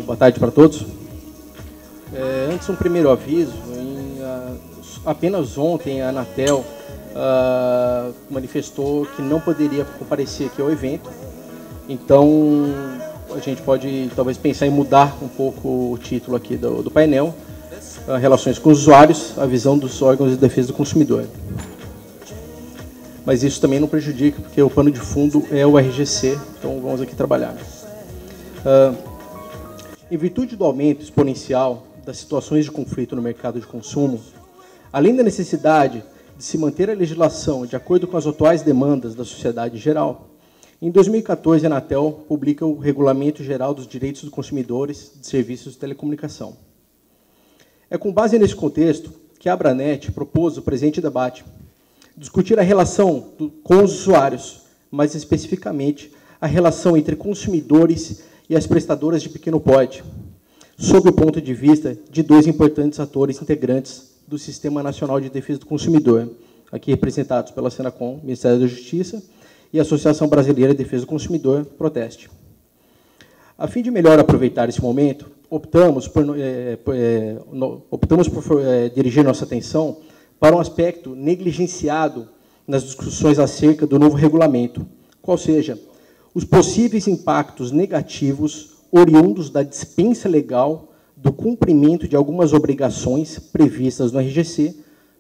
Boa tarde para todos. Antes, um primeiro aviso. Apenas ontem, a Anatel manifestou que não poderia comparecer aqui ao evento. Então, a gente pode, talvez, pensar em mudar um pouco o título aqui do painel. Relações com os usuários, a visão dos órgãos de defesa do consumidor. Mas isso também não prejudica, porque o pano de fundo é o RGC, então vamos aqui trabalhar. Em virtude do aumento exponencial das situações de conflito no mercado de consumo, além da necessidade de se manter a legislação de acordo com as atuais demandas da sociedade em geral, em 2014 a Anatel publica o Regulamento Geral dos Direitos dos Consumidores de Serviços de Telecomunicação. É com base nesse contexto que a Abranet propôs o presente debate, discutir a relação com os usuários, mais especificamente a relação entre consumidores e as prestadoras de pequeno porte, sob o ponto de vista de dois importantes atores integrantes do Sistema Nacional de Defesa do Consumidor, aqui representados pela Senacom, Ministério da Justiça, e a Associação Brasileira de Defesa do Consumidor, Proteste. A fim de melhor aproveitar esse momento, optamos por dirigir nossa atenção para um aspecto negligenciado nas discussões acerca do novo regulamento, qual seja, os possíveis impactos negativos oriundos da dispensa legal do cumprimento de algumas obrigações previstas no RGC,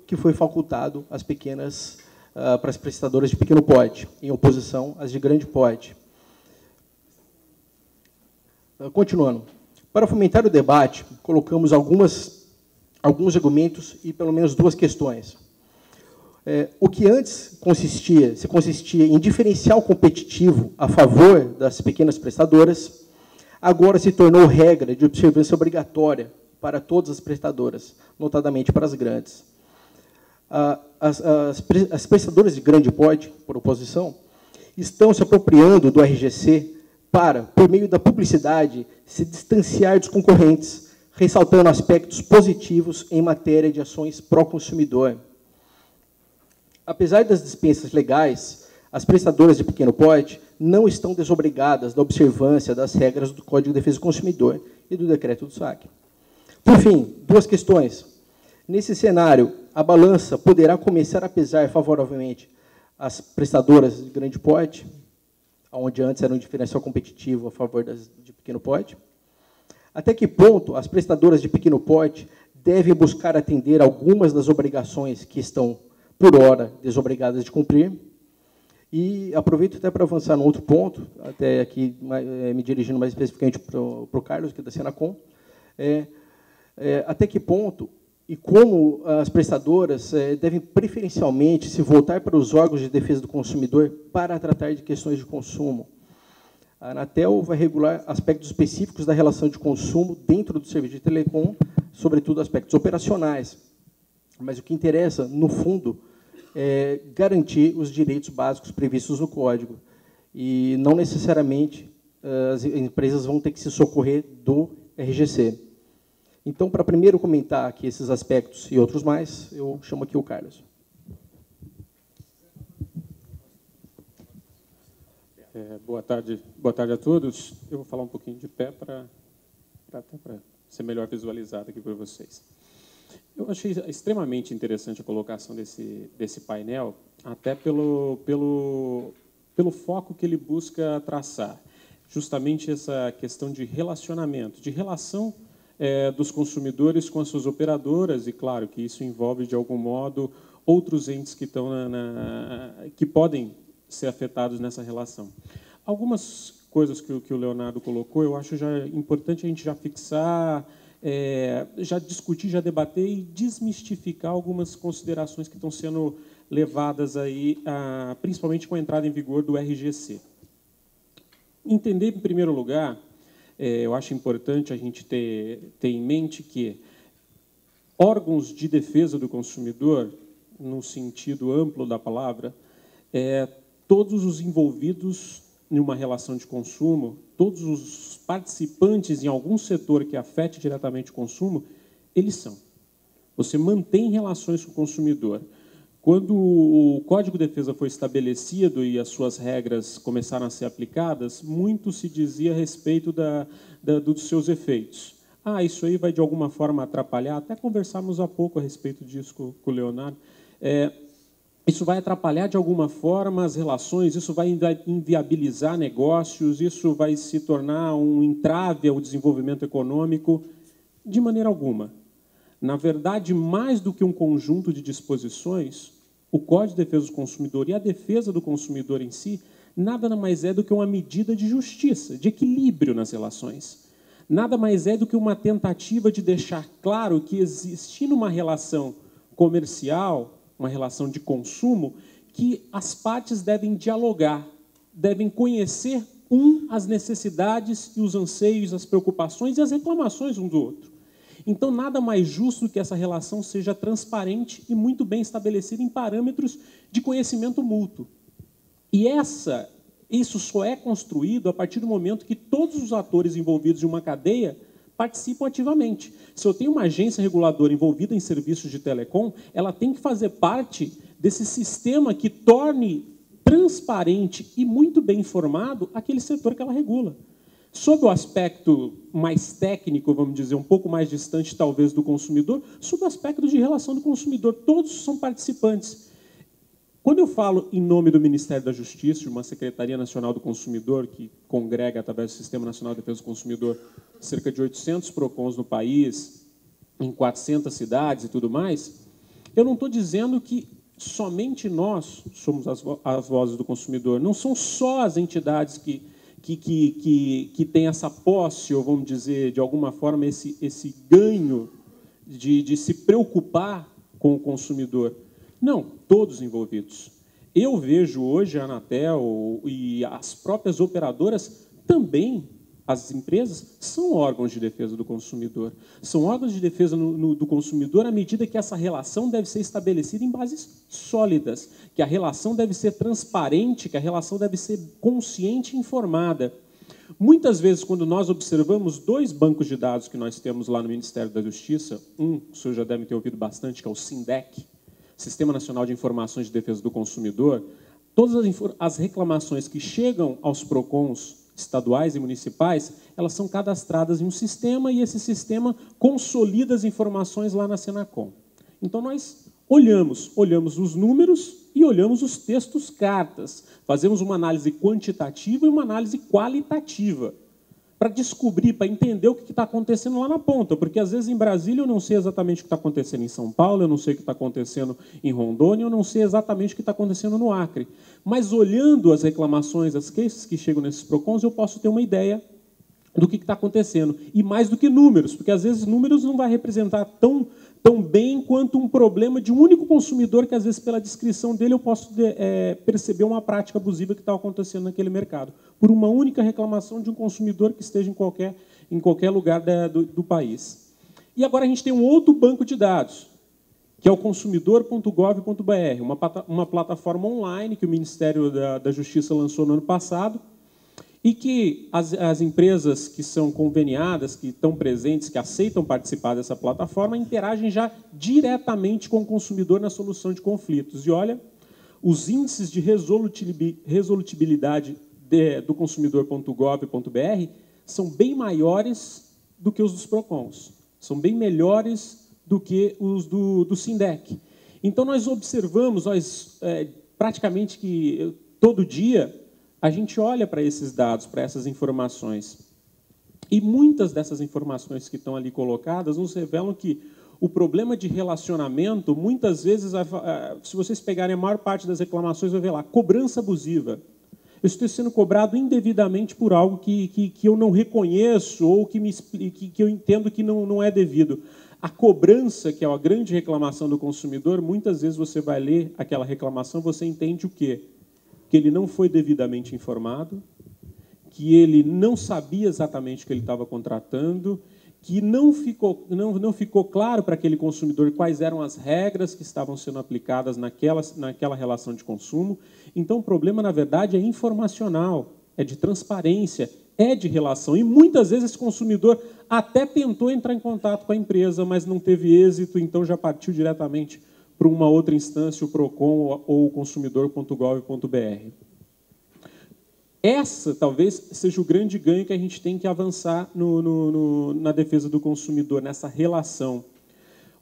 que foi facultado para as prestadoras de pequeno porte, em oposição às de grande porte. Continuando. Para fomentar o debate, colocamos alguns argumentos e pelo menos duas questões. O que antes consistia em diferencial competitivo a favor das pequenas prestadoras, agora se tornou regra de observância obrigatória para todas as prestadoras, notadamente para as grandes. As prestadoras de grande porte, por oposição, estão se apropriando do RGC para, por meio da publicidade, se distanciar dos concorrentes, ressaltando aspectos positivos em matéria de ações pró-consumidor. Apesar das dispensas legais, as prestadoras de pequeno porte não estão desobrigadas da observância das regras do Código de Defesa do Consumidor e do Decreto do SAC. Por fim, duas questões. Nesse cenário, a balança poderá começar a pesar favoravelmente as prestadoras de grande porte, onde antes era um diferencial competitivo a favor das de pequeno porte? Até que ponto as prestadoras de pequeno porte devem buscar atender algumas das obrigações que estão, por hora, desobrigadas de cumprir? E aproveito até para avançar num outro ponto, até aqui me dirigindo mais especificamente para o Carlos, que é da Senacom, até que ponto e como as prestadoras devem preferencialmente se voltar para os órgãos de defesa do consumidor para tratar de questões de consumo. A Anatel vai regular aspectos específicos da relação de consumo dentro do serviço de telecom, sobretudo aspectos operacionais. Mas o que interessa, no fundo, é garantir os direitos básicos previstos no Código. E não necessariamente as empresas vão ter que se socorrer do RGC. Então, para primeiro comentar aqui esses aspectos e outros mais, eu chamo aqui o Carlos. Boa tarde a todos. Eu vou falar um pouquinho de pé para ser melhor visualizado aqui por vocês. Eu achei extremamente interessante a colocação desse painel, até pelo foco que ele busca traçar. Justamente essa questão de relacionamento, de relação dos consumidores com as suas operadoras, e claro que isso envolve, de algum modo, outros entes que estão que podem ser afetados nessa relação. Algumas coisas que o Leonardo colocou, eu acho já importante a gente já fixar, já discutir, já debater e desmistificar algumas considerações que estão sendo levadas aí, principalmente com a entrada em vigor do RGC. Entender, em primeiro lugar, eu acho importante a gente ter em mente que órgãos de defesa do consumidor, no sentido amplo da palavra, todos os envolvidos em uma relação de consumo, todos os participantes em algum setor que afete diretamente o consumo, eles são. Você mantém relações com o consumidor. Quando o Código de Defesa foi estabelecido e as suas regras começaram a ser aplicadas, muito se dizia a respeito dos seus efeitos. Isso aí vai de alguma forma atrapalhar, até conversamos há pouco a respeito disso com o Leonardo, isso vai atrapalhar de alguma forma as relações, isso vai inviabilizar negócios, isso vai se tornar um entrave ao desenvolvimento econômico, de maneira alguma. Na verdade, mais do que um conjunto de disposições, o Código de Defesa do Consumidor e a defesa do consumidor em si, nada mais é do que uma medida de justiça, de equilíbrio nas relações. Nada mais é do que uma tentativa de deixar claro que, existindo uma relação comercial, uma relação de consumo, que as partes devem dialogar, devem conhecer as necessidades e os anseios, as preocupações e as reclamações um do outro. Então, nada mais justo que essa relação seja transparente e muito bem estabelecida em parâmetros de conhecimento mútuo. E isso só é construído a partir do momento que todos os atores envolvidos em uma cadeia participam ativamente. Se eu tenho uma agência reguladora envolvida em serviços de telecom, ela tem que fazer parte desse sistema que torne transparente e muito bem informado aquele setor que ela regula. Sob o aspecto mais técnico, vamos dizer, um pouco mais distante, talvez, do consumidor, sob o aspecto de relação do consumidor, todos são participantes. Quando eu falo em nome do Ministério da Justiça, de uma Secretaria Nacional do Consumidor, que congrega, através do Sistema Nacional de Defesa do Consumidor, cerca de 800 PROCONs no país, em 400 cidades e tudo mais, eu não estou dizendo que somente nós somos as vozes do consumidor, não são só as entidades que tem essa posse, ou vamos dizer, de alguma forma, esse ganho de se preocupar com o consumidor. Não, todos envolvidos. Eu vejo hoje a Anatel e as próprias operadoras também, as empresas, são órgãos de defesa do consumidor. São órgãos de defesa do consumidor à medida que essa relação deve ser estabelecida em bases sólidas, que a relação deve ser transparente, que a relação deve ser consciente e informada. Muitas vezes, quando nós observamos 2 bancos de dados que nós temos lá no Ministério da Justiça, o senhor já deve ter ouvido bastante, que é o SINDEC, Sistema Nacional de Informações de Defesa do Consumidor, todas as reclamações que chegam aos PROCONs estaduais e municipais, elas são cadastradas em um sistema e esse sistema consolida as informações lá na Senacom. Então, nós olhamos os números e olhamos os textos cartas. Fazemos uma análise quantitativa e uma análise qualitativa para descobrir, para entender o que está acontecendo lá na ponta. Porque, às vezes, em Brasília, eu não sei exatamente o que está acontecendo em São Paulo, eu não sei o que está acontecendo em Rondônia, eu não sei exatamente o que está acontecendo no Acre. Mas, olhando as reclamações, as queixas que chegam nesses PROCONs, eu posso ter uma ideia do que está acontecendo. E mais do que números, porque, às vezes, números não vai representar tão bem quanto um problema de um único consumidor que, às vezes, pela descrição dele, eu posso perceber uma prática abusiva que está acontecendo naquele mercado, por uma única reclamação de um consumidor que esteja em qualquer lugar do país. E agora a gente tem um outro banco de dados, que é o consumidor.gov.br, uma plataforma online que o Ministério da Justiça lançou no ano passado, e que as empresas que são conveniadas, que estão presentes, que aceitam participar dessa plataforma, interagem já diretamente com o consumidor na solução de conflitos. E, olha, os índices de resolutibilidade do consumidor.gov.br são bem maiores do que os dos PROCONs, são bem melhores do que os do SINDEC. Então, nós observamos, praticamente que todo dia, a gente olha para esses dados, para essas informações. E muitas dessas informações que estão ali colocadas nos revelam que o problema de relacionamento, muitas vezes, se vocês pegarem a maior parte das reclamações, vai ver lá, cobrança abusiva. Eu estou sendo cobrado indevidamente por algo que eu não reconheço ou que eu entendo que não é devido. A cobrança, que é a grande reclamação do consumidor, muitas vezes você vai ler aquela reclamação, você entende o quê? Que ele não foi devidamente informado, que ele não sabia exatamente o que ele estava contratando, que não ficou claro para aquele consumidor quais eram as regras que estavam sendo aplicadas naquela relação de consumo. Então, o problema, na verdade, é informacional, é de transparência, é de relação. E, muitas vezes, esse consumidor até tentou entrar em contato com a empresa, mas não teve êxito, então já partiu diretamente para uma outra instância, o PROCON ou o consumidor.gov.br. Essa, talvez, seja o grande ganho que a gente tem que avançar na defesa do consumidor, nessa relação.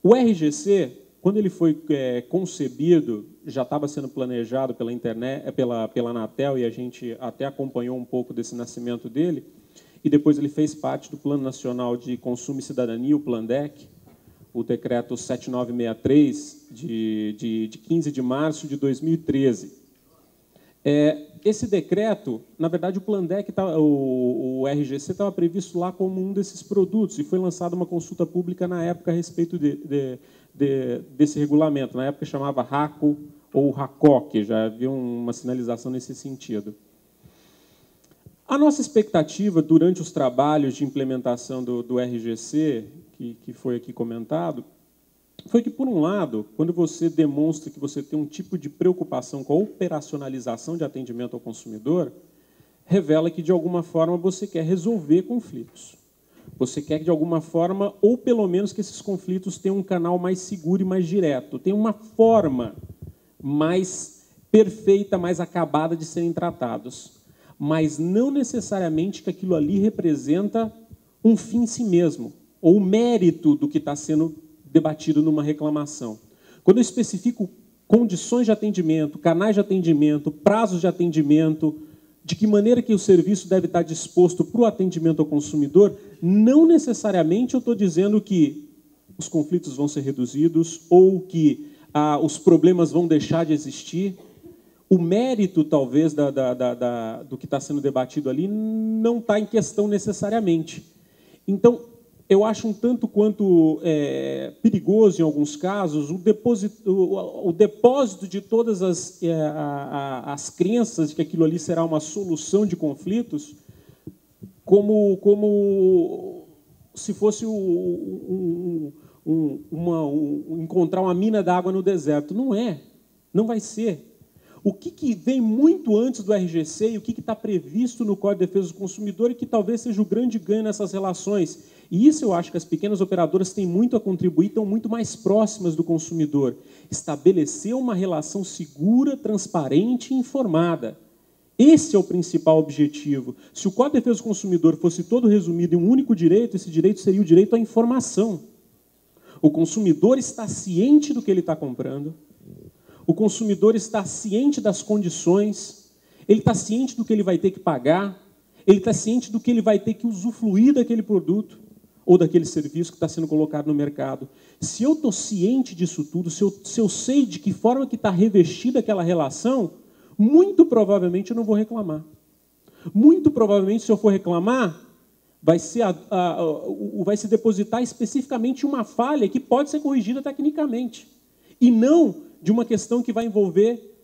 O RGC, quando ele foi concebido, já estava sendo planejado pela internet, pela Anatel, e a gente até acompanhou um pouco desse nascimento dele, e depois ele fez parte do Plano Nacional de Consumo e Cidadania, o PLANDEC, o decreto 7963, de 15 de março de 2013. Esse decreto, na verdade, o PLANDEC, o RGC, estava previsto lá como um desses produtos, e foi lançada uma consulta pública na época a respeito desse regulamento. Na época chamava RACO ou RACOC, já havia uma sinalização nesse sentido. A nossa expectativa durante os trabalhos de implementação do RGC, que foi aqui comentado, foi que, por um lado, quando você demonstra que você tem um tipo de preocupação com a operacionalização de atendimento ao consumidor, revela que, de alguma forma, você quer resolver conflitos. Você quer que, de alguma forma, ou pelo menos que esses conflitos tenham um canal mais seguro e mais direto, tenham uma forma mais perfeita, mais acabada de serem tratados. Mas não necessariamente que aquilo ali representa um fim em si mesmo, ou o mérito do que está sendo debatido numa reclamação. Quando eu especifico condições de atendimento, canais de atendimento, prazos de atendimento, de que maneira que o serviço deve estar disposto para o atendimento ao consumidor, não necessariamente eu estou dizendo que os conflitos vão ser reduzidos ou que os problemas vão deixar de existir. O mérito, talvez, do que está sendo debatido ali não está em questão necessariamente. Então, eu acho um tanto quanto perigoso, em alguns casos, o depósito de todas as crenças de que aquilo ali será uma solução de conflitos, como se fosse encontrar uma mina d'água no deserto. Não é, não vai ser. O que vem muito antes do RGC e o que está previsto no Código de Defesa do Consumidor e que talvez seja o grande ganho nessas relações. E isso eu acho que as pequenas operadoras têm muito a contribuir, estão muito mais próximas do consumidor. Estabelecer uma relação segura, transparente e informada. Esse é o principal objetivo. Se o Código de Defesa do Consumidor fosse todo resumido em um único direito, esse direito seria o direito à informação. O consumidor está ciente do que ele está comprando, o consumidor está ciente das condições, ele está ciente do que ele vai ter que pagar, ele está ciente do que ele vai ter que usufruir daquele produto ou daquele serviço que está sendo colocado no mercado. Se eu estou ciente disso tudo, se eu sei de que forma que está revestida aquela relação, muito provavelmente eu não vou reclamar. Muito provavelmente, se eu for reclamar, vai se depositar especificamente uma falha que pode ser corrigida tecnicamente. E não de uma questão que vai envolver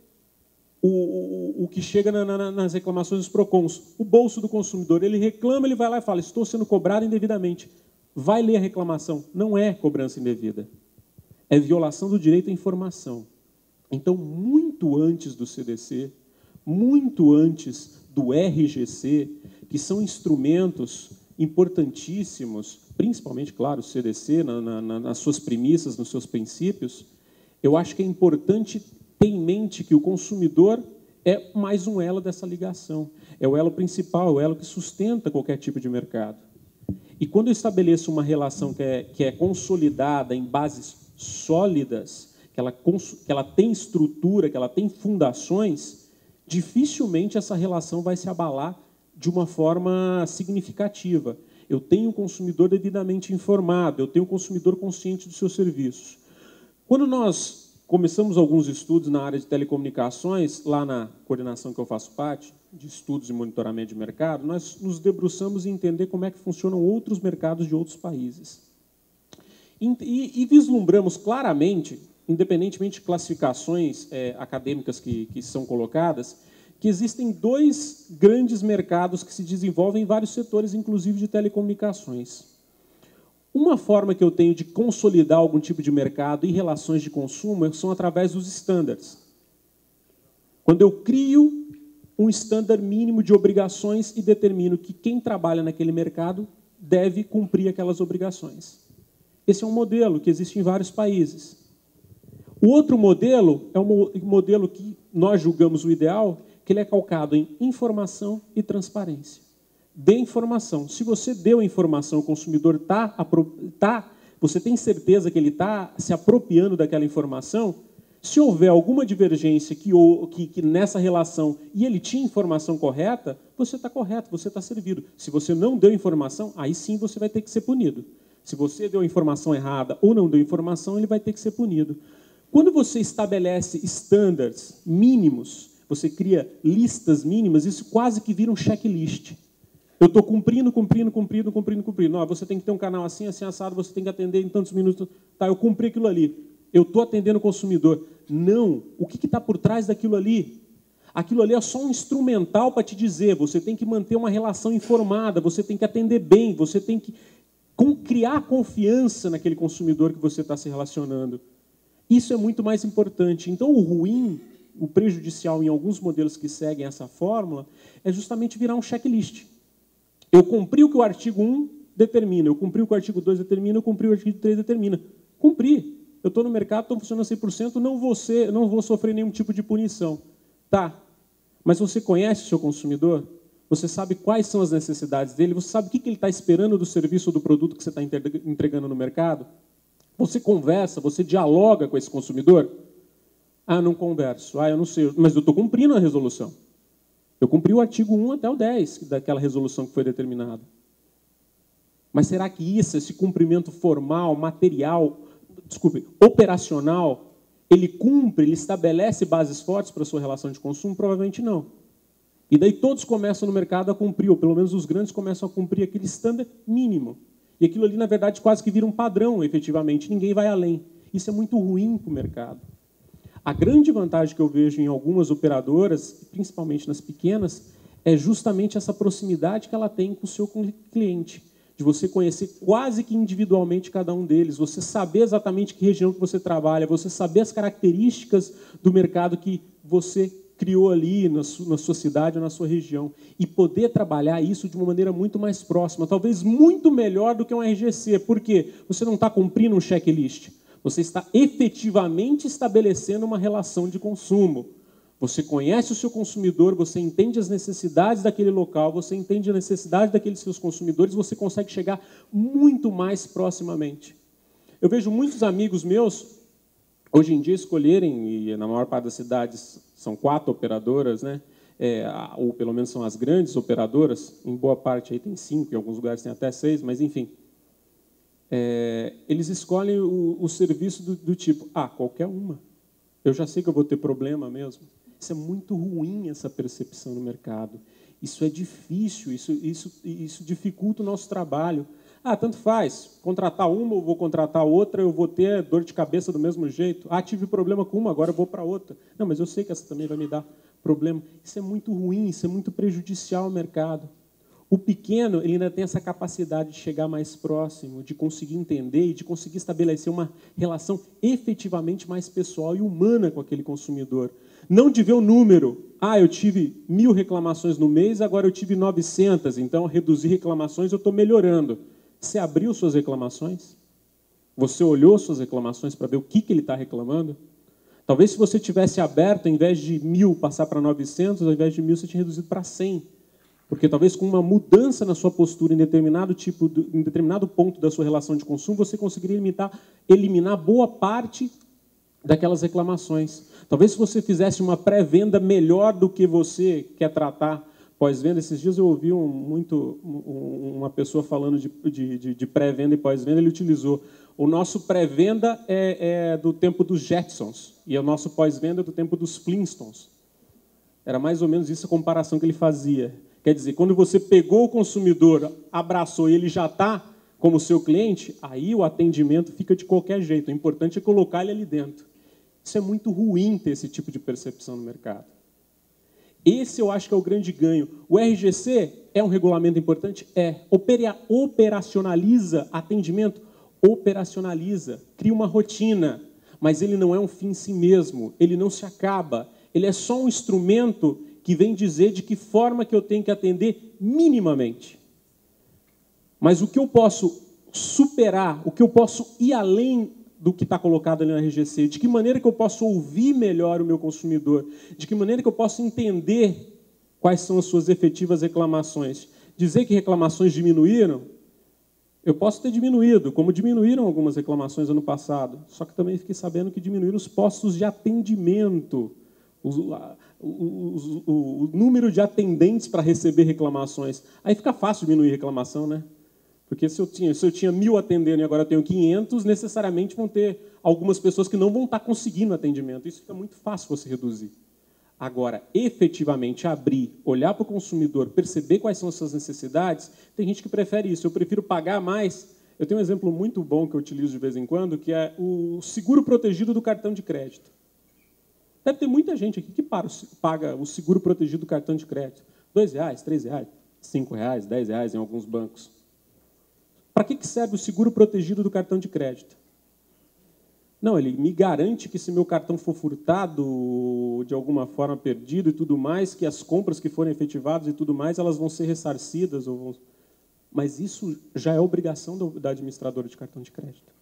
o que chega nas reclamações dos PROCONs. O bolso do consumidor, ele reclama, ele vai lá e fala, estou sendo cobrado indevidamente. Vai ler a reclamação. Não é cobrança indevida. É violação do direito à informação. Então, muito antes do CDC, muito antes do RGC, que são instrumentos importantíssimos, principalmente, claro, o CDC, nas suas premissas, nos seus princípios, eu acho que é importante ter em mente que o consumidor é mais um elo dessa ligação. É o elo principal, é o elo que sustenta qualquer tipo de mercado. E quando eu estabeleço uma relação que é consolidada em bases sólidas, que ela tem estrutura, que ela tem fundações, dificilmente essa relação vai se abalar de uma forma significativa. Eu tenho um consumidor devidamente informado, eu tenho um consumidor consciente dos seus serviços. Quando nós começamos alguns estudos na área de telecomunicações, lá na coordenação que eu faço parte, de estudos e monitoramento de mercado, nós nos debruçamos em entender como é que funcionam outros mercados de outros países. E vislumbramos claramente, independentemente de classificações acadêmicas que são colocadas, que existem dois grandes mercados que se desenvolvem em vários setores, inclusive de telecomunicações. Uma forma que eu tenho de consolidar algum tipo de mercado em relações de consumo são através dos estándares. Quando eu crio um estándar mínimo de obrigações e determino que quem trabalha naquele mercado deve cumprir aquelas obrigações. Esse é um modelo que existe em vários países. O outro modelo é um modelo que nós julgamos o ideal, que ele é calcado em informação e transparência. Dê informação. Se você deu a informação, o consumidor você tem certeza que ele está se apropriando daquela informação. Se houver alguma divergência que nessa relação e ele tinha informação correta, você está correto, você está servido. Se você não deu informação, aí sim você vai ter que ser punido. Se você deu a informação errada ou não deu informação, ele vai ter que ser punido. Quando você estabelece standards mínimos, você cria listas mínimas, isso quase que vira um checklist. Eu estou cumprindo. Ó, você tem que ter um canal assim, assim, assado, você tem que atender em tantos minutos. Tá, eu cumpri aquilo ali. Eu estou atendendo o consumidor. Não. O que está por trás daquilo ali? Aquilo ali é só um instrumental para te dizer. Você tem que manter uma relação informada, você tem que atender bem, você tem que criar confiança naquele consumidor que você está se relacionando. Isso é muito mais importante. Então, o ruim, o prejudicial em alguns modelos que seguem essa fórmula, é justamente virar um checklist. Eu cumpri o que o artigo 1 determina, eu cumpri o que o artigo 2 determina, eu cumpri o artigo 3 determina. Cumpri. Eu estou no mercado, estou funcionando 100%, não vou sofrer nenhum tipo de punição. Tá. Mas você conhece o seu consumidor? Você sabe quais são as necessidades dele? Você sabe o que ele está esperando do serviço ou do produto que você está entregando no mercado? Você conversa, você dialoga com esse consumidor? Ah, não converso. Ah, eu não sei. Mas eu estou cumprindo a resolução. Eu cumpri o artigo 1 até o 10 daquela resolução que foi determinada. Mas será que esse cumprimento formal, material, operacional, ele cumpre, ele estabelece bases fortes para a sua relação de consumo? Provavelmente não. E daí todos começam no mercado a cumprir, ou pelo menos os grandes começam a cumprir aquele standard mínimo. E aquilo ali, na verdade, quase que vira um padrão, efetivamente. Ninguém vai além. Isso é muito ruim para o mercado. A grande vantagem que eu vejo em algumas operadoras, principalmente nas pequenas, é justamente essa proximidade que ela tem com o seu cliente. De você conhecer quase que individualmente cada um deles, você saber exatamente que região que você trabalha, você saber as características do mercado que você criou ali na sua cidade ou na sua região, e poder trabalhar isso de uma maneira muito mais próxima, talvez muito melhor do que um RGC. Por quê? Você não está cumprindo um checklist, você está efetivamente estabelecendo uma relação de consumo. Você conhece o seu consumidor, você entende as necessidades daquele local, você entende a necessidade daqueles seus consumidores, você consegue chegar muito mais proximamente. Eu vejo muitos amigos meus, hoje em dia, escolherem, e na maior parte das cidades são 4 operadoras, né? Ou pelo menos são as grandes operadoras, em boa parte aí tem 5, em alguns lugares tem até 6, mas enfim. Eles escolhem o serviço do tipo, qualquer uma. Eu já sei que eu vou ter problema mesmo. Isso é muito ruim, essa percepção no mercado. Isso é difícil, isso dificulta o nosso trabalho. Tanto faz, contratar uma ou vou contratar outra, eu vou ter dor de cabeça do mesmo jeito. Tive problema com uma, agora eu vou para outra. Não, mas eu sei que essa também vai me dar problema. Isso é muito ruim, isso é muito prejudicial ao mercado. O pequeno, ele ainda tem essa capacidade de chegar mais próximo, de conseguir entender e de conseguir estabelecer uma relação efetivamente mais pessoal e humana com aquele consumidor. Não de ver o número. Eu tive 1000 reclamações no mês, agora eu tive 900, então reduzi reclamações, eu estou melhorando. Você abriu suas reclamações? Você olhou suas reclamações para ver o que ele está reclamando? Talvez se você tivesse aberto, ao invés de 1000, passar para 900, ao invés de 1000, você tinha reduzido para 100. Porque talvez com uma mudança na sua postura em determinado ponto da sua relação de consumo, você conseguiria eliminar boa parte daquelas reclamações. Talvez se você fizesse uma pré-venda melhor do que você quer tratar pós-venda. Esses dias eu ouvi uma pessoa falando de pré-venda e pós-venda, ele utilizou: o nosso pré-venda é do tempo dos Jetsons e o nosso pós-venda é do tempo dos Flintstones. Era mais ou menos isso a comparação que ele fazia. Quer dizer, quando você pegou o consumidor, abraçou e ele já está como seu cliente, aí o atendimento fica de qualquer jeito. O importante é colocar ele ali dentro. Isso é muito ruim, ter esse tipo de percepção no mercado. Esse eu acho que é o grande ganho. O RGC é um regulamento importante? Operacionaliza atendimento? Operacionaliza. Cria uma rotina. Mas ele não é um fim em si mesmo. Ele não se acaba. Ele é só um instrumento que vem dizer de que forma que eu tenho que atender minimamente. Mas o que eu posso superar, o que eu posso ir além do que está colocado ali no RGC, de que maneira que eu posso ouvir melhor o meu consumidor, de que maneira que eu posso entender quais são as suas efetivas reclamações. Dizer que reclamações diminuíram, eu posso ter diminuído, como diminuíram algumas reclamações ano passado, só que também fiquei sabendo que diminuíram os postos de atendimento, o número de atendentes para receber reclamações. Aí fica fácil diminuir reclamação, né? Porque se eu tinha 1.000 atendendo e agora eu tenho 500, necessariamente vão ter algumas pessoas que não vão estar conseguindo atendimento. Isso fica muito fácil você reduzir. Agora, efetivamente, abrir, olhar para o consumidor, perceber quais são as suas necessidades, tem gente que prefere isso. Eu prefiro pagar mais. Eu tenho um exemplo muito bom que eu utilizo de vez em quando, que é o seguro protegido do cartão de crédito. Deve ter muita gente aqui que paga o seguro protegido do cartão de crédito. R$ 2, R$ 3, R$ 5, R$ 10 em alguns bancos. Para que serve o seguro protegido do cartão de crédito? Não, ele me garante que se meu cartão for furtado, de alguma forma perdido e tudo mais, que as compras que forem efetivadas e tudo mais, elas vão ser ressarcidas. Mas isso já é obrigação da administradora de cartão de crédito.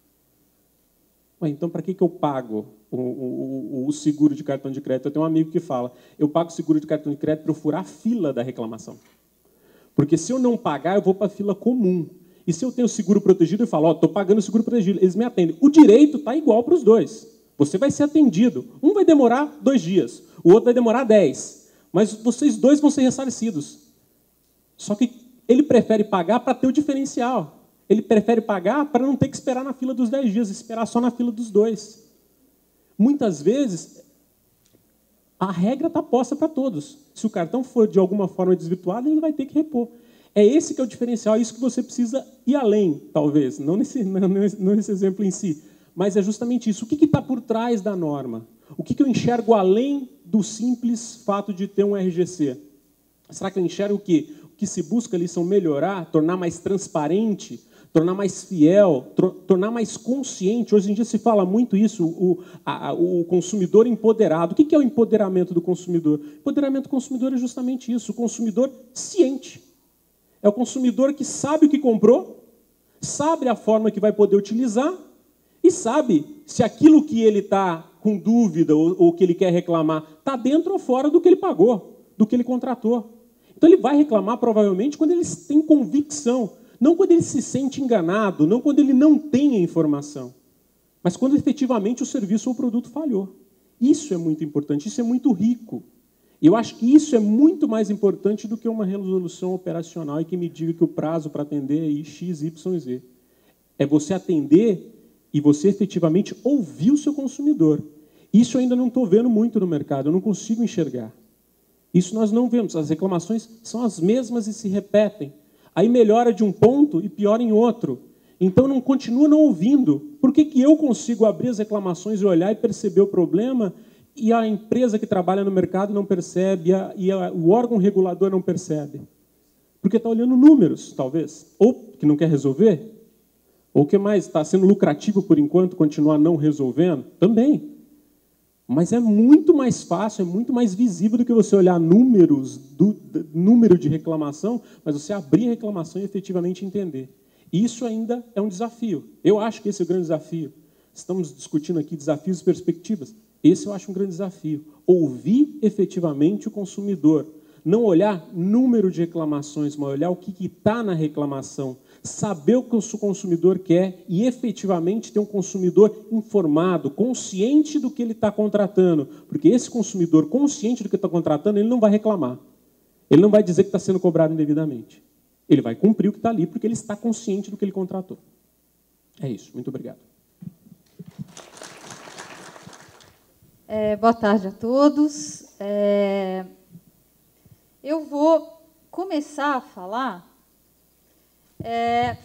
Então, para que eu pago o seguro de cartão de crédito? Eu tenho um amigo que fala, eu pago o seguro de cartão de crédito para eu furar a fila da reclamação. Porque se eu não pagar, eu vou para a fila comum. E se eu tenho seguro protegido, eu falo, estou pagando seguro protegido, eles me atendem. O direito está igual para os dois. Você vai ser atendido. Um vai demorar 2 dias, o outro vai demorar 10. Mas vocês dois vão ser ressarcidos. Só que ele prefere pagar para ter o diferencial. Ele prefere pagar para não ter que esperar na fila dos 10 dias, esperar só na fila dos 2. Muitas vezes, a regra está posta para todos. Se o cartão for de alguma forma desvirtuado, ele vai ter que repor. É esse que é o diferencial, é isso que você precisa ir além, talvez, não nesse exemplo em si, mas é justamente isso. O que está por trás da norma? O que eu enxergo além do simples fato de ter um RGC? Será que eu enxergo que o que se busca ali são melhorar, tornar mais transparente, tornar mais fiel, tornar mais consciente? Hoje em dia se fala muito isso, o consumidor empoderado. O que é o empoderamento do consumidor? O empoderamento do consumidor é justamente isso, o consumidor ciente. É o consumidor que sabe o que comprou, sabe a forma que vai poder utilizar e sabe se aquilo que ele está com dúvida ou que ele quer reclamar está dentro ou fora do que ele pagou, do que ele contratou. Então, ele vai reclamar, provavelmente, quando ele tem convicção, não quando ele se sente enganado, não quando ele não tem a informação, mas quando, efetivamente, o serviço ou o produto falhou. Isso é muito importante, isso é muito rico. E eu acho que isso é muito mais importante do que uma resolução operacional e que me diga que o prazo para atender é X, Y, Z. É você atender e você efetivamente ouvir o seu consumidor. Isso eu ainda não estou vendo muito no mercado, eu não consigo enxergar. Isso nós não vemos, as reclamações são as mesmas e se repetem. Aí melhora de um ponto e piora em outro. Então não continua não ouvindo. Por que eu consigo abrir as reclamações e olhar e perceber o problema e a empresa que trabalha no mercado não percebe, o órgão regulador não percebe? Porque está olhando números, talvez. Ou que não quer resolver. Ou o que mais? Está sendo lucrativo, por enquanto, continuar não resolvendo? Também. Mas é muito mais fácil, é muito mais visível do que você olhar números, número de reclamação, mas você abrir a reclamação e efetivamente entender. Isso ainda é um desafio. Eu acho que esse é o grande desafio. Estamos discutindo aqui desafios e perspectivas. Esse eu acho um grande desafio. Ouvir efetivamente o consumidor. Não olhar número de reclamações, mas olhar o que está na reclamação. Saber o que o consumidor quer e efetivamente ter um consumidor informado, consciente do que ele está contratando. Porque esse consumidor consciente do que está contratando, ele não vai reclamar. Ele não vai dizer que está sendo cobrado indevidamente. Ele vai cumprir o que está ali, porque ele está consciente do que ele contratou. É isso. Muito obrigado. Boa tarde a todos. Eu vou começar a falar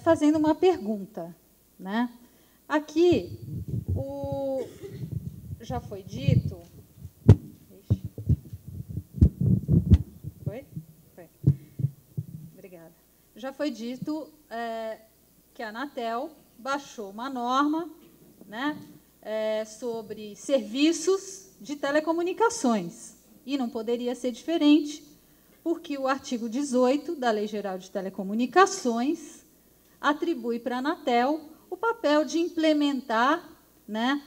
fazendo uma pergunta, né? Aqui, já foi dito... Foi? Foi. Obrigada. Já foi dito que a Anatel baixou uma norma, né, sobre serviços de telecomunicações. E não poderia ser diferente, porque o artigo 18 da Lei Geral de Telecomunicações atribui para a Anatel o papel de implementar, né,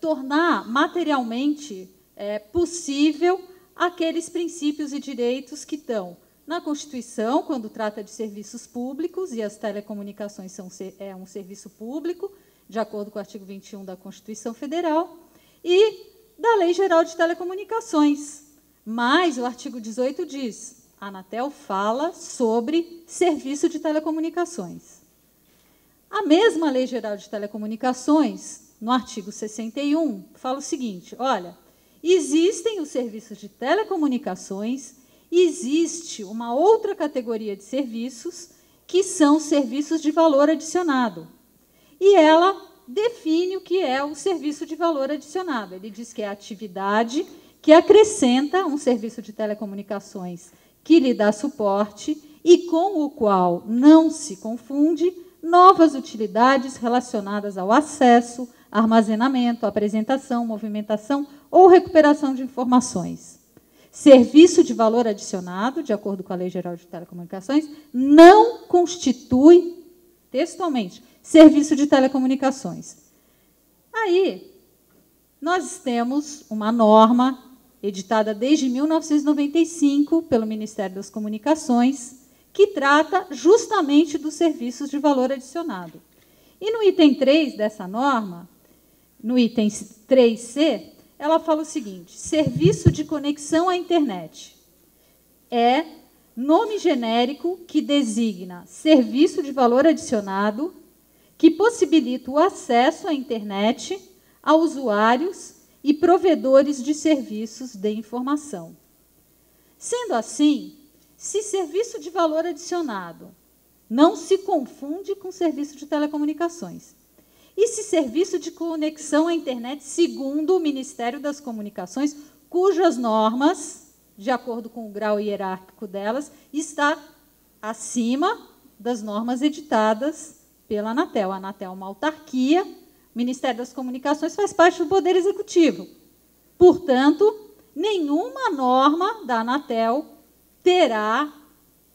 tornar materialmente possível aqueles princípios e direitos que estão na Constituição, quando trata de serviços públicos, e as telecomunicações é um serviço público, de acordo com o artigo 21 da Constituição Federal, e da Lei Geral de Telecomunicações. Mas o artigo 18 diz, a Anatel fala sobre serviço de telecomunicações. A mesma Lei Geral de Telecomunicações, no artigo 61, fala o seguinte, olha, existem os serviços de telecomunicações, existe uma outra categoria de serviços, que são serviços de valor adicionado. E ela define o que é o serviço de valor adicionado. Ele diz que é a atividade que acrescenta um serviço de telecomunicações que lhe dá suporte e com o qual não se confunde novas utilidades relacionadas ao acesso, armazenamento, apresentação, movimentação ou recuperação de informações. Serviço de valor adicionado, de acordo com a Lei Geral de Telecomunicações, não constitui, textualmente, serviço de telecomunicações. Aí, nós temos uma norma editada desde 1995 pelo Ministério das Comunicações, que trata justamente dos serviços de valor adicionado. E no item 3 dessa norma, no item 3C, ela fala o seguinte, serviço de conexão à internet é nome genérico que designa serviço de valor adicionado que possibilita o acesso à internet a usuários e provedores de serviços de informação. Sendo assim, se serviço de valor adicionado não se confunde com serviço de telecomunicações, e se serviço de conexão à internet, segundo o Ministério das Comunicações, cujas normas, de acordo com o grau hierárquico delas, está acima das normas editadas pela Anatel. A Anatel é uma autarquia, o Ministério das Comunicações faz parte do Poder Executivo. Portanto, nenhuma norma da Anatel terá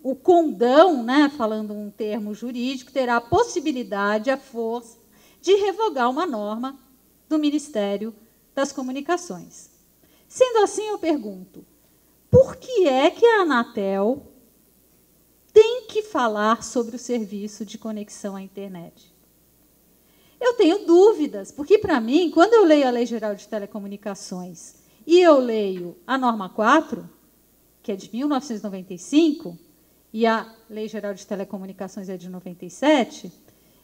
o condão, né, falando um termo jurídico, terá a possibilidade, a força, de revogar uma norma do Ministério das Comunicações. Sendo assim, eu pergunto, por que é que a Anatel tem que falar sobre o serviço de conexão à internet? Eu tenho dúvidas, porque, para mim, quando eu leio a Lei Geral de Telecomunicações e eu leio a norma 4, que é de 1995, e a Lei Geral de Telecomunicações é de 97,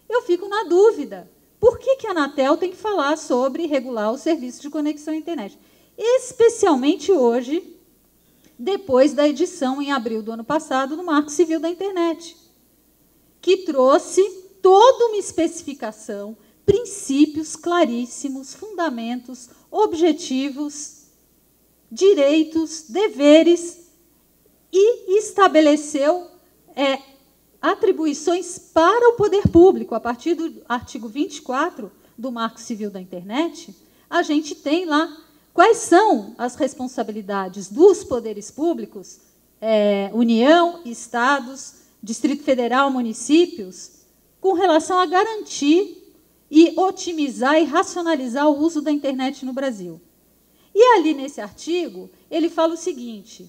eu fico na dúvida. Por que a Anatel tem que falar sobre regular o serviço de conexão à internet? Especialmente hoje, depois da edição, em abril do ano passado, do Marco Civil da Internet, que trouxe toda uma especificação, princípios claríssimos, fundamentos, objetivos, direitos, deveres, e estabeleceu atribuições para o poder público. A partir do artigo 24 do Marco Civil da Internet, a gente tem lá quais são as responsabilidades dos poderes públicos, União, Estados, Distrito Federal, municípios, com relação a garantir e otimizar e racionalizar o uso da internet no Brasil. E ali, nesse artigo, ele fala o seguinte,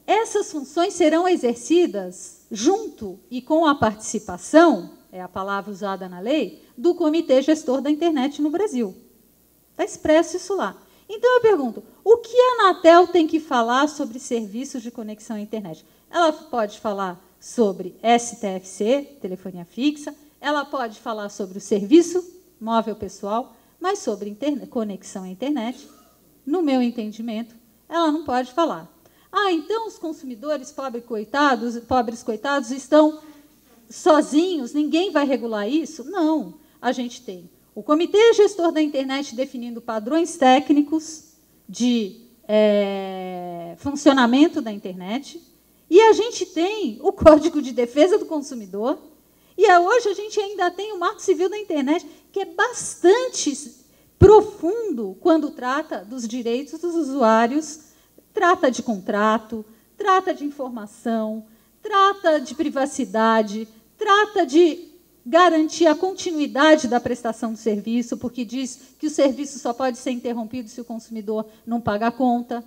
essas funções serão exercidas junto e com a participação, é a palavra usada na lei, do Comitê Gestor da Internet no Brasil. Está expresso isso lá. Então, eu pergunto, o que a Anatel tem que falar sobre serviços de conexão à internet? Ela pode falar sobre STFC, telefonia fixa, ela pode falar sobre o serviço móvel pessoal, mas sobre conexão à internet, no meu entendimento, ela não pode falar. Ah, então os consumidores pobres coitados estão sozinhos, ninguém vai regular isso? Não, a gente tem o Comitê Gestor da Internet definindo padrões técnicos de funcionamento da internet, e a gente tem o Código de Defesa do Consumidor, e hoje a gente ainda tem o Marco Civil da Internet, que é bastante profundo quando trata dos direitos dos usuários, trata de contrato, trata de informação, trata de privacidade, trata de garantir a continuidade da prestação do serviço, porque diz que o serviço só pode ser interrompido se o consumidor não paga a conta.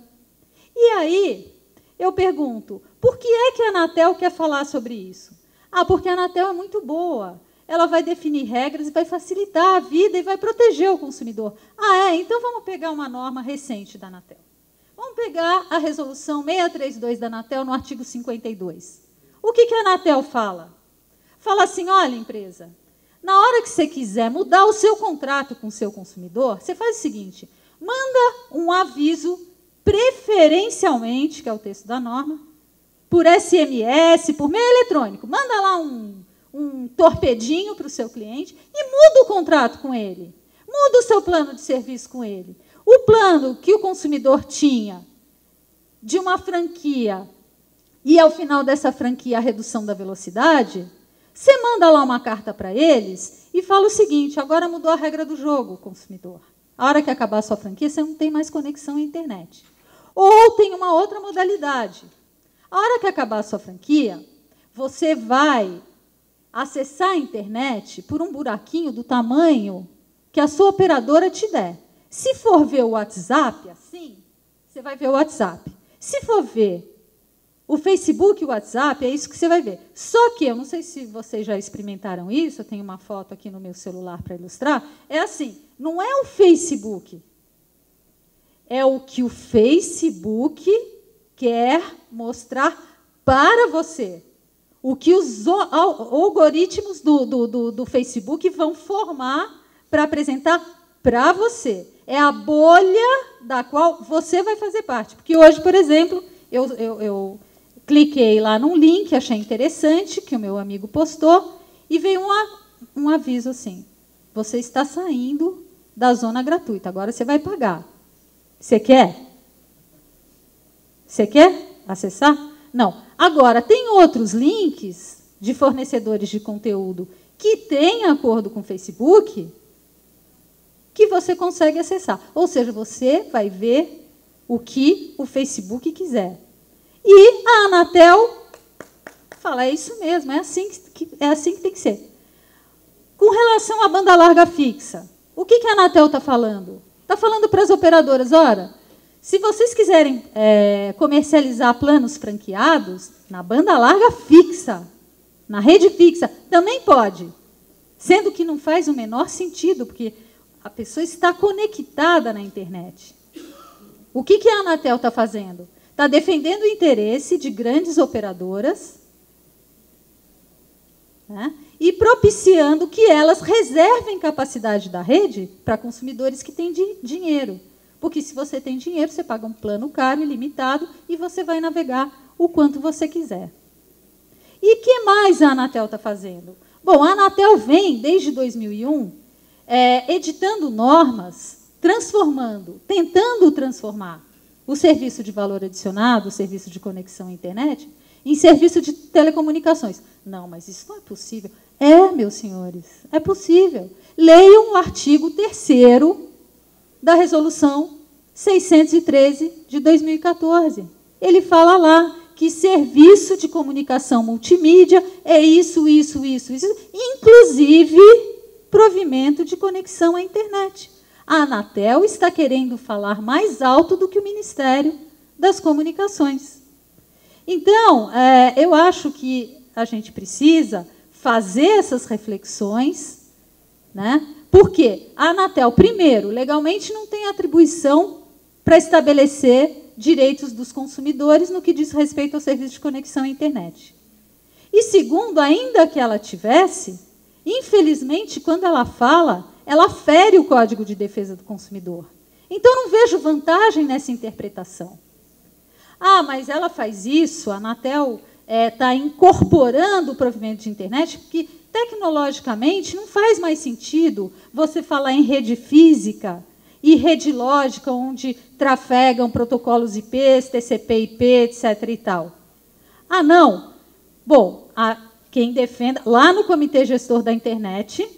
E aí, eu pergunto, por que é que a Anatel quer falar sobre isso? Ah, porque a Anatel é muito boa. Ela vai definir regras e vai facilitar a vida e vai proteger o consumidor. Ah, então vamos pegar uma norma recente da Anatel. Vamos pegar a resolução 632 da Anatel no artigo 52. O que a Anatel fala? Fala assim, olha, empresa, na hora que você quiser mudar o seu contrato com o seu consumidor, você faz o seguinte, manda um aviso, preferencialmente, que é o texto da norma, por SMS, por meio eletrônico. Manda lá um torpedinho para o seu cliente e muda o contrato com ele. Muda o seu plano de serviço com ele. O plano que o consumidor tinha de uma franquia e, ao final dessa franquia, a redução da velocidade, você manda lá uma carta para eles e fala o seguinte, agora mudou a regra do jogo, consumidor. A hora que acabar a sua franquia, você não tem mais conexão à internet. Ou tem uma outra modalidade. A hora que acabar a sua franquia, você vai acessar a internet por um buraquinho do tamanho que a sua operadora te der. Se for ver o WhatsApp, assim, você vai ver o WhatsApp. Se for ver o Facebook e o WhatsApp, é isso que você vai ver. Só que, eu não sei se vocês já experimentaram isso, eu tenho uma foto aqui no meu celular para ilustrar, é assim, não é o Facebook, é o que o Facebook quer mostrar para você. O que os algoritmos do Facebook vão formar para apresentar para você. É a bolha da qual você vai fazer parte. Porque hoje, por exemplo, eu cliquei lá num link, achei interessante, que o meu amigo postou, e veio um aviso assim, você está saindo da zona gratuita, agora você vai pagar. Você quer? Você quer acessar? Não. Agora, tem outros links de fornecedores de conteúdo que têm acordo com o Facebook que você consegue acessar. Ou seja, você vai ver o que o Facebook quiser. E a Anatel fala, é isso mesmo, é assim que tem que ser. Com relação à banda larga fixa, o que a Anatel está falando? Está falando para as operadoras, ora, se vocês quiserem comercializar planos franqueados, na banda larga fixa, na rede fixa, também pode. Sendo que não faz o menor sentido, porque a pessoa está conectada na internet. O que a Anatel está fazendo? Está defendendo o interesse de grandes operadoras, né, e propiciando que elas reservem capacidade da rede para consumidores que têm dinheiro. Porque se você tem dinheiro, você paga um plano caro, ilimitado, e você vai navegar o quanto você quiser. E o que mais a Anatel está fazendo? Bom, a Anatel vem, desde 2001, editando normas, tentando transformar o serviço de valor adicionado, o serviço de conexão à internet, em serviço de telecomunicações. Não, mas isso não é possível. É, meus senhores, é possível. Leiam o artigo 3º da Resolução 613 de 2014. Ele fala lá que serviço de comunicação multimídia é isso, inclusive provimento de conexão à internet. A Anatel está querendo falar mais alto do que o Ministério das Comunicações. Então, eu acho que a gente precisa fazer essas reflexões, né? Porque a Anatel, primeiro, legalmente não tem atribuição para estabelecer direitos dos consumidores no que diz respeito ao serviço de conexão à internet. E, segundo, ainda que ela tivesse, infelizmente, quando ela fala, ela fere o Código de Defesa do Consumidor. Então, não vejo vantagem nessa interpretação. Ah, mas ela faz isso, a Anatel está incorporando o provimento de internet, porque, tecnologicamente, não faz mais sentido você falar em rede física e rede lógica, onde trafegam protocolos IPs, TCP/IP, etc. e tal. Ah, não? Bom, quem defenda, lá no Comitê Gestor da Internet,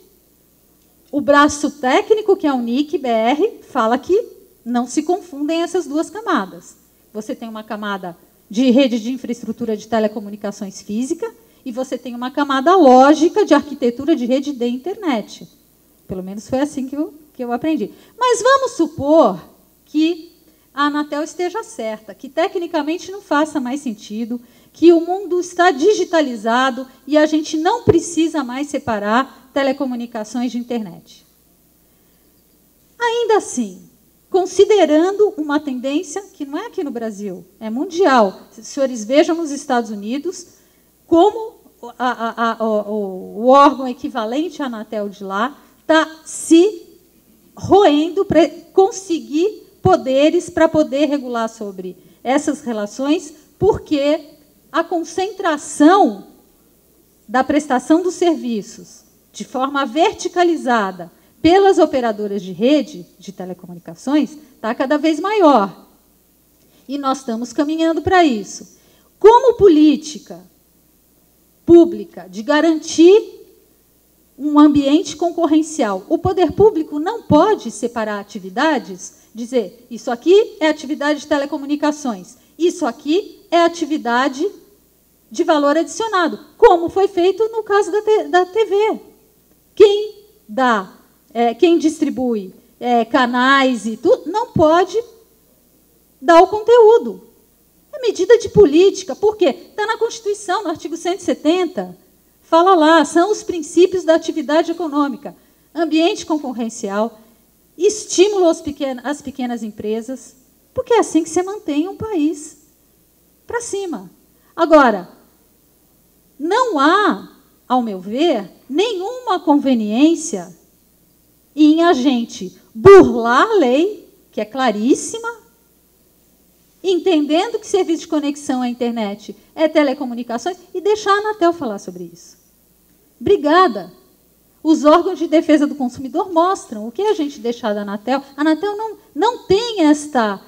o braço técnico, que é o NIC-BR, fala que não se confundem essas duas camadas. Você tem uma camada de rede de infraestrutura de telecomunicações física e você tem uma camada lógica de arquitetura de rede de internet. Pelo menos foi assim que eu aprendi. Mas vamos supor que a Anatel esteja certa, que tecnicamente não faça mais sentido, que o mundo está digitalizado e a gente não precisa mais separar telecomunicações de internet. Ainda assim, considerando uma tendência que não é aqui no Brasil, é mundial. Os senhores vejam nos Estados Unidos como o órgão equivalente à Anatel de lá está se roendo para conseguir poderes para poder regular sobre essas relações, porque a concentração da prestação dos serviços de forma verticalizada pelas operadoras de rede de telecomunicações está cada vez maior. E nós estamos caminhando para isso. Como política pública de garantir um ambiente concorrencial, o poder público não pode separar atividades, dizer, isso aqui é atividade de telecomunicações, isso aqui é atividade de valor adicionado, como foi feito no caso da TV. Quem distribui canais e tudo, não pode dar o conteúdo. É medida de política. Por quê? Está na Constituição, no artigo 170. Fala lá, são os princípios da atividade econômica. Ambiente concorrencial, estímulo às pequenas empresas, porque é assim que você mantém um país para cima. Agora, não há, ao meu ver, nenhuma conveniência em a gente burlar a lei, que é claríssima, entendendo que serviço de conexão à internet é telecomunicações, e deixar a Anatel falar sobre isso. Obrigada. Os órgãos de defesa do consumidor mostram o que a gente deixar da Anatel. A Anatel não tem esta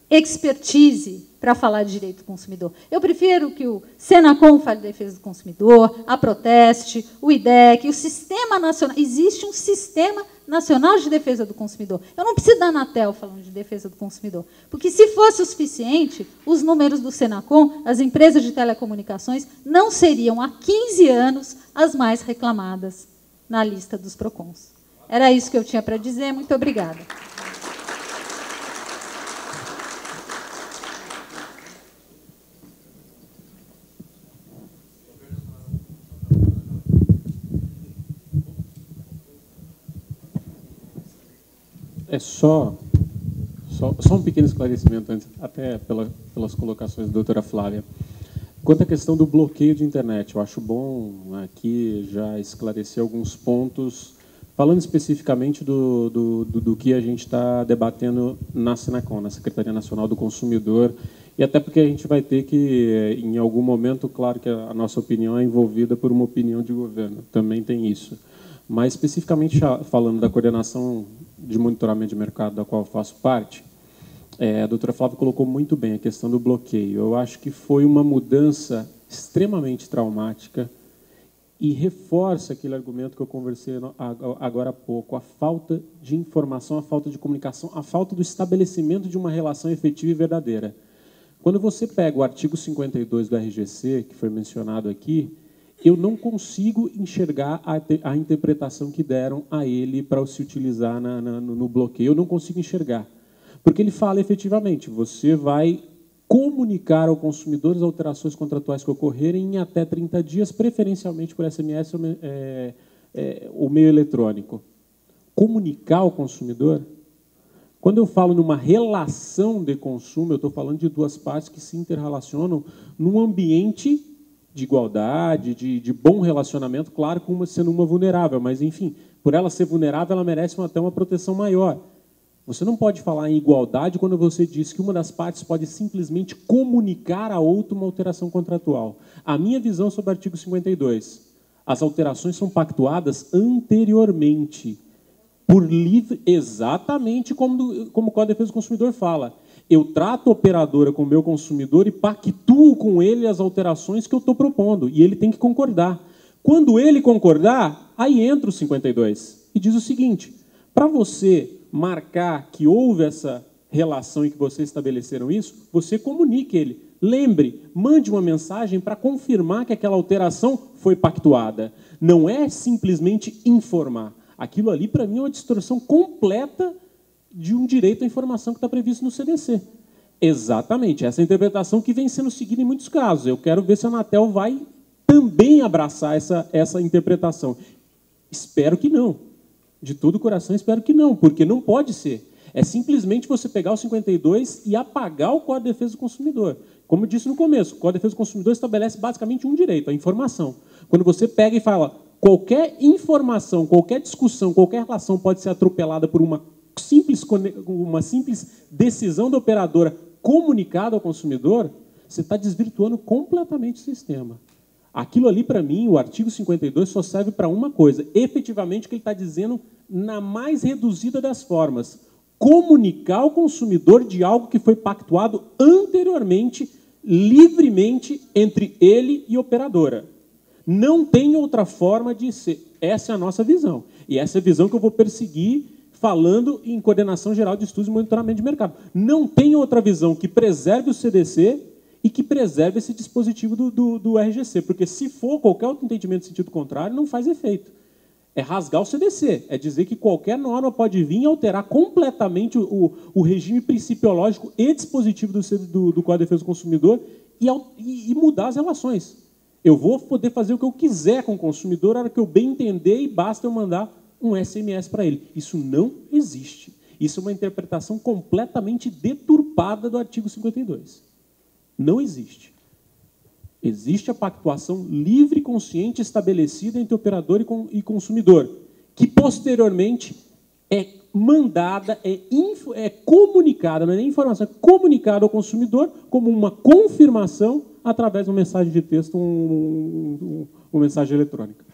expertise para falar de direito do consumidor. Eu prefiro que o Senacom fale de defesa do consumidor, a Proteste, o IDEC, o Sistema Nacional. Existe um Sistema Nacional de Defesa do Consumidor. Eu não preciso da Anatel falando de defesa do consumidor, porque, se fosse o suficiente, os números do Senacom, as empresas de telecomunicações, não seriam, há 15 anos, as mais reclamadas na lista dos PROCONs. Era isso que eu tinha para dizer. Muito obrigada. É só um pequeno esclarecimento antes, até pelas colocações da doutora Flávia. Quanto à questão do bloqueio de internet, eu acho bom aqui já esclarecer alguns pontos, falando especificamente do que a gente está debatendo na Senacom, na Secretaria Nacional do Consumidor, e até porque a gente vai ter que, em algum momento, claro que a nossa opinião é envolvida por uma opinião de governo, também tem isso. Mas, especificamente falando da coordenação de monitoramento de mercado, da qual eu faço parte, a doutora Flávia colocou muito bem a questão do bloqueio. Eu acho que foi uma mudança extremamente traumática e reforça aquele argumento que eu conversei agora há pouco, a falta de informação, a falta de comunicação, a falta do estabelecimento de uma relação efetiva e verdadeira. Quando você pega o artigo 52 do RGC, que foi mencionado aqui, eu não consigo enxergar a interpretação que deram a ele para se utilizar no bloqueio. Eu não consigo enxergar. Porque ele fala, efetivamente, você vai comunicar ao consumidor as alterações contratuais que ocorrerem em até 30 dias, preferencialmente por SMS ou meio eletrônico. Comunicar ao consumidor? Quando eu falo numa relação de consumo, eu estou falando de duas partes que se interrelacionam num ambiente de igualdade, de bom relacionamento, claro, com uma sendo uma vulnerável, mas, enfim, por ela ser vulnerável, ela merece até uma proteção maior. Você não pode falar em igualdade quando você diz que uma das partes pode simplesmente comunicar a outra uma alteração contratual. A minha visão sobre o artigo 52, as alterações são pactuadas anteriormente, por livre, exatamente como o Código de Defesa do Consumidor fala. Eu trato a operadora com o meu consumidor e pactuo com ele as alterações que eu estou propondo. E ele tem que concordar. Quando ele concordar, aí entra o 52. E diz o seguinte, para você marcar que houve essa relação e que vocês estabeleceram isso, você comunique ele. lembre, mande uma mensagem para confirmar que aquela alteração foi pactuada. Não é simplesmente informar. Aquilo ali, para mim, é uma distorção completa de um direito à informação que está previsto no CDC. Exatamente, essa interpretação que vem sendo seguida em muitos casos. Eu quero ver se a Anatel vai também abraçar essa interpretação. Espero que não. De todo o coração, espero que não, porque não pode ser. É simplesmente você pegar o 52 e apagar o Código de Defesa do Consumidor. Como eu disse no começo, o Código de Defesa do Consumidor estabelece basicamente um direito, a informação. Quando você pega e fala, qualquer informação, qualquer discussão, qualquer relação pode ser atropelada por uma simples decisão da operadora comunicada ao consumidor, você está desvirtuando completamente o sistema. Aquilo ali, para mim, o artigo 52 só serve para uma coisa, efetivamente o que ele está dizendo na mais reduzida das formas, comunicar ao consumidor de algo que foi pactuado anteriormente, livremente, entre ele e a operadora. Não tem outra forma de ser. Essa é a nossa visão. E essa é a visão que eu vou perseguir falando em coordenação geral de estudos e monitoramento de mercado. Não tem outra visão que preserve o CDC e que preserve esse dispositivo do RGC, porque se for qualquer outro entendimento no sentido contrário, não faz efeito. É rasgar o CDC, é dizer que qualquer norma pode vir e alterar completamente o regime principiológico e dispositivo do Código de Defesa do Consumidor e mudar as relações. Eu vou poder fazer o que eu quiser com o consumidor na hora que eu bem entender e basta eu mandar um SMS para ele. Isso não existe. Isso é uma interpretação completamente deturpada do artigo 52. Não existe. Existe a pactuação livre e consciente estabelecida entre operador e consumidor, que posteriormente é mandada, é comunicada, não é nem informação, é comunicada ao consumidor como uma confirmação através de uma mensagem de texto, uma mensagem eletrônica.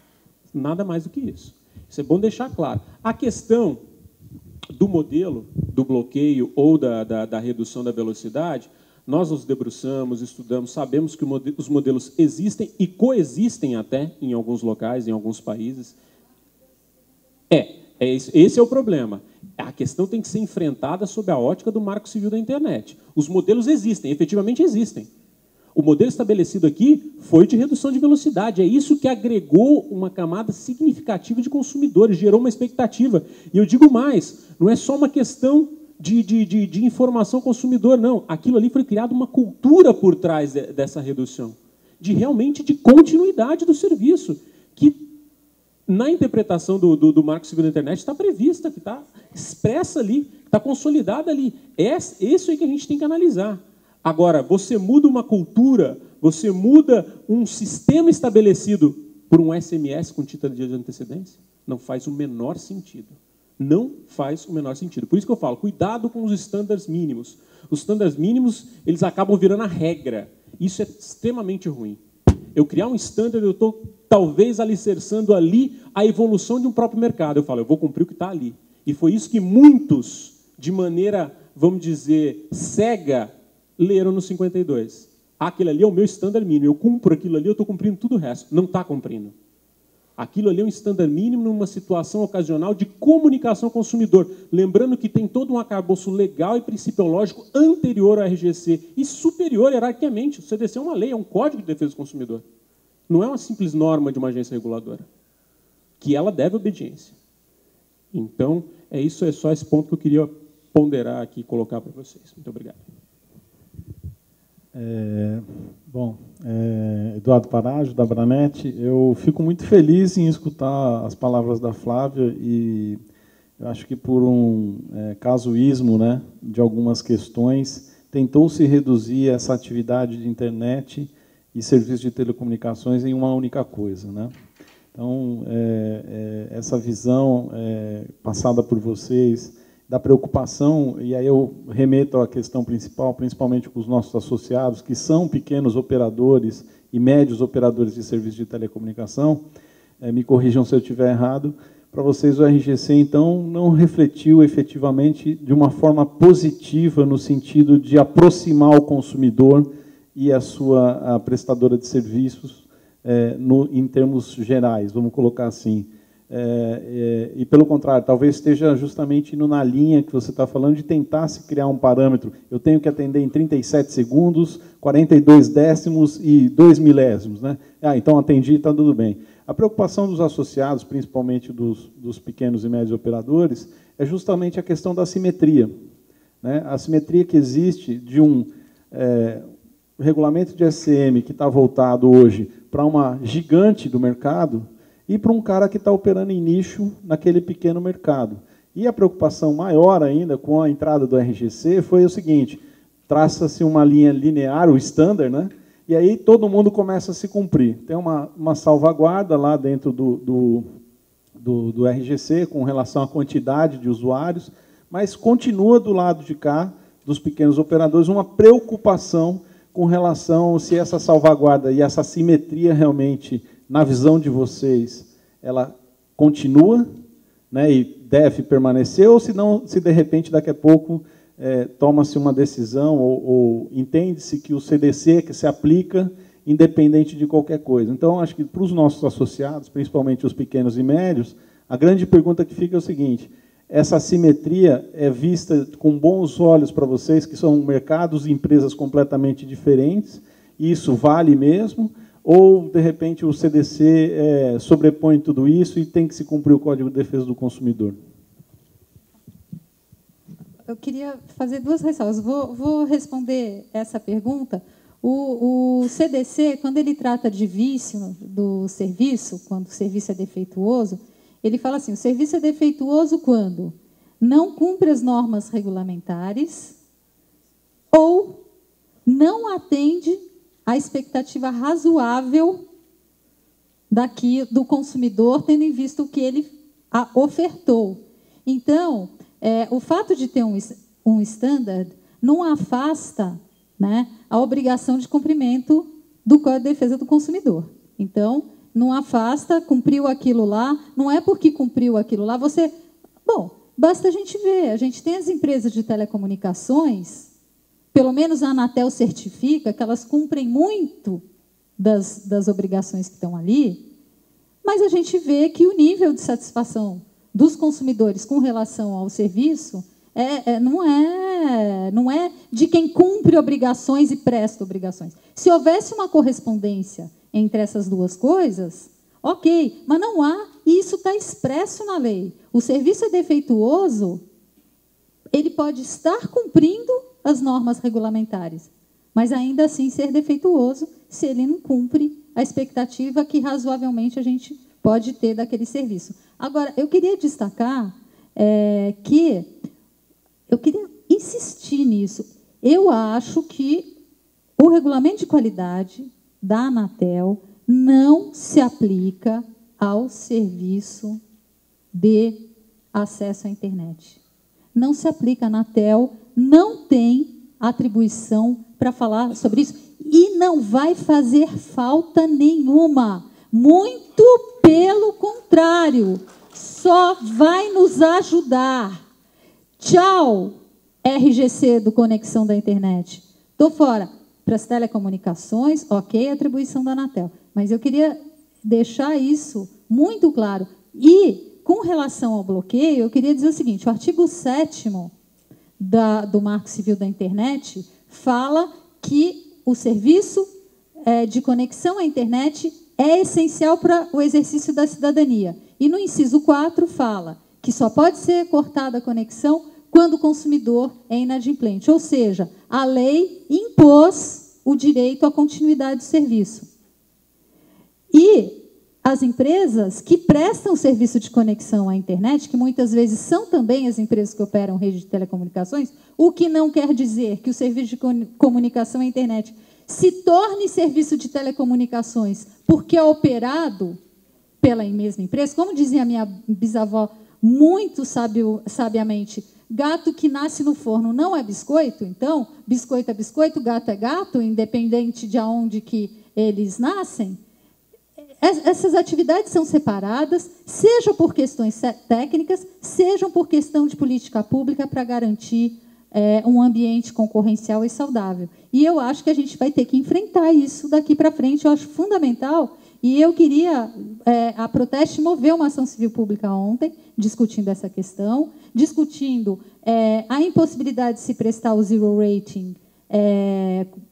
Nada mais do que isso. Isso é bom deixar claro. A questão do modelo, do bloqueio ou da redução da velocidade, nós nos debruçamos, estudamos, sabemos que os modelos existem e coexistem até em alguns locais, em alguns países. Esse é o problema. A questão tem que ser enfrentada sob a ótica do Marco Civil da Internet. Os modelos existem, efetivamente existem. O modelo estabelecido aqui foi de redução de velocidade. É isso que agregou uma camada significativa de consumidores, gerou uma expectativa. E eu digo mais, não é só uma questão de informação ao consumidor, não. Aquilo ali foi criado uma cultura por trás dessa redução, realmente de continuidade do serviço, que na interpretação do Marco Civil da Internet está prevista, que está expressa ali, está consolidada ali. Isso aí que a gente tem que analisar. Agora, você muda uma cultura, você muda um sistema estabelecido por um SMS com título de antecedência? Não faz o menor sentido. Não faz o menor sentido. Por isso que eu falo, cuidado com os estándares mínimos. Os estándares mínimos, eles acabam virando a regra. Isso é extremamente ruim. Eu criar um estándar, eu estou talvez alicerçando ali a evolução de um próprio mercado. Eu falo, eu vou cumprir o que está ali. E foi isso que muitos, de maneira, vamos dizer, cega, leram no 52. Aquilo ali é o meu estándar mínimo. Eu cumpro aquilo ali, eu estou cumprindo tudo o resto. Não está cumprindo. Aquilo ali é um estándar mínimo numa situação ocasional de comunicação ao consumidor. Lembrando que tem todo um arcabouço legal e principiológico anterior ao RGC e superior hierarquicamente. O CDC é uma lei, é um Código de Defesa do Consumidor. Não é uma simples norma de uma agência reguladora, que ela deve obediência. Então, é só esse ponto que eu queria ponderar aqui e colocar para vocês. Muito obrigado. Eduardo Parajo, da Abranet. Eu fico muito feliz em escutar as palavras da Flávia e eu acho que por um casuísmo, né, de algumas questões, tentou-se reduzir essa atividade de internet e serviços de telecomunicações em uma única coisa, né? Então, essa visão passada por vocês da preocupação, e aí eu remeto à questão principal, principalmente com os nossos associados, que são pequenos operadores e médios operadores de serviços de telecomunicação, me corrijam se eu estiver errado, para vocês o RGC, então, não refletiu efetivamente de uma forma positiva no sentido de aproximar o consumidor e a prestadora de serviços em termos gerais, vamos colocar assim. E, pelo contrário, talvez esteja justamente indo na linha que você está falando de tentar se criar um parâmetro. Eu tenho que atender em 37 segundos, 42 décimos e 2 milésimos. Né? Então atendi, está tudo bem. A preocupação dos associados, principalmente dos pequenos e médios operadores, é justamente a questão da assimetria. Né? A assimetria que existe de um regulamento de SCM que está voltado hoje para uma gigante do mercado e para um cara que está operando em nicho naquele pequeno mercado. E a preocupação maior ainda com a entrada do RGC foi o seguinte, traça-se uma linha linear, o standard, né? E aí todo mundo começa a se cumprir. Tem uma salvaguarda lá dentro do RGC com relação à quantidade de usuários, mas continua do lado de cá, dos pequenos operadores, uma preocupação com relação se essa salvaguarda e essa simetria realmente, na visão de vocês, ela continua, né, e deve permanecer, ou se não, se de repente daqui a pouco toma-se uma decisão ou entende-se que o CDC que se aplica independente de qualquer coisa. Então, acho que para os nossos associados, principalmente os pequenos e médios, a grande pergunta que fica é o seguinte, essa assimetria é vista com bons olhos para vocês, que são mercados e empresas completamente diferentes, e isso vale mesmo, ou, de repente, o CDC sobrepõe tudo isso e tem que se cumprir o Código de Defesa do Consumidor? Eu queria fazer duas ressalvas. Vou responder essa pergunta. O CDC, quando ele trata de vício do serviço, quando o serviço é defeituoso, ele fala assim, o serviço é defeituoso quando não cumpre as normas regulamentares ou não atende à expectativa razoável do consumidor, tendo em vista o que ele ofertou. Então, o fato de ter um standard não afasta, né, a obrigação de cumprimento do Código de Defesa do Consumidor. Então, não afasta, cumpriu aquilo lá, não é porque cumpriu aquilo lá, você... Bom, basta a gente ver, a gente tem as empresas de telecomunicações, pelo menos a Anatel certifica que elas cumprem muito das obrigações que estão ali, mas a gente vê que o nível de satisfação dos consumidores com relação ao serviço não é de quem cumpre obrigações e presta obrigações. Se houvesse uma correspondência entre essas duas coisas, ok, mas não há, e isso está expresso na lei. O serviço é defeituoso, ele pode estar cumprindo as normas regulamentares, mas ainda assim ser defeituoso se ele não cumpre a expectativa que razoavelmente a gente pode ter daquele serviço. Agora, eu queria destacar que eu queria insistir nisso. Eu acho que o regulamento de qualidade da Anatel não se aplica ao serviço de acesso à internet. Não se aplica. A Anatel não tem atribuição para falar sobre isso e não vai fazer falta nenhuma. Muito pelo contrário, só vai nos ajudar. Tchau, RGC do Conexão da Internet. Estou fora. Para as telecomunicações, ok, atribuição da Anatel. Mas eu queria deixar isso muito claro. E, com relação ao bloqueio, eu queria dizer o seguinte, o artigo 7º do Marco Civil da Internet fala que o serviço de conexão à internet é essencial para o exercício da cidadania. E no inciso 4 fala que só pode ser cortada a conexão quando o consumidor é inadimplente. Ou seja, a lei impôs o direito à continuidade do serviço. E as empresas que prestam serviço de conexão à internet, que muitas vezes são também as empresas que operam rede de telecomunicações, o que não quer dizer que o serviço de comunicação à internet se torne serviço de telecomunicações porque é operado pela mesma empresa. Como dizia a minha bisavó muito sabiamente, gato que nasce no forno não é biscoito, então, biscoito é biscoito, gato é gato, independente de onde que eles nascem. Essas atividades são separadas, seja por questões técnicas, seja por questão de política pública para garantir um ambiente concorrencial e saudável. E eu acho que a gente vai ter que enfrentar isso daqui para frente. Eu acho fundamental E eu queria, a Proteste moveu uma ação civil pública ontem, discutindo essa questão, discutindo a impossibilidade de se prestar o zero rating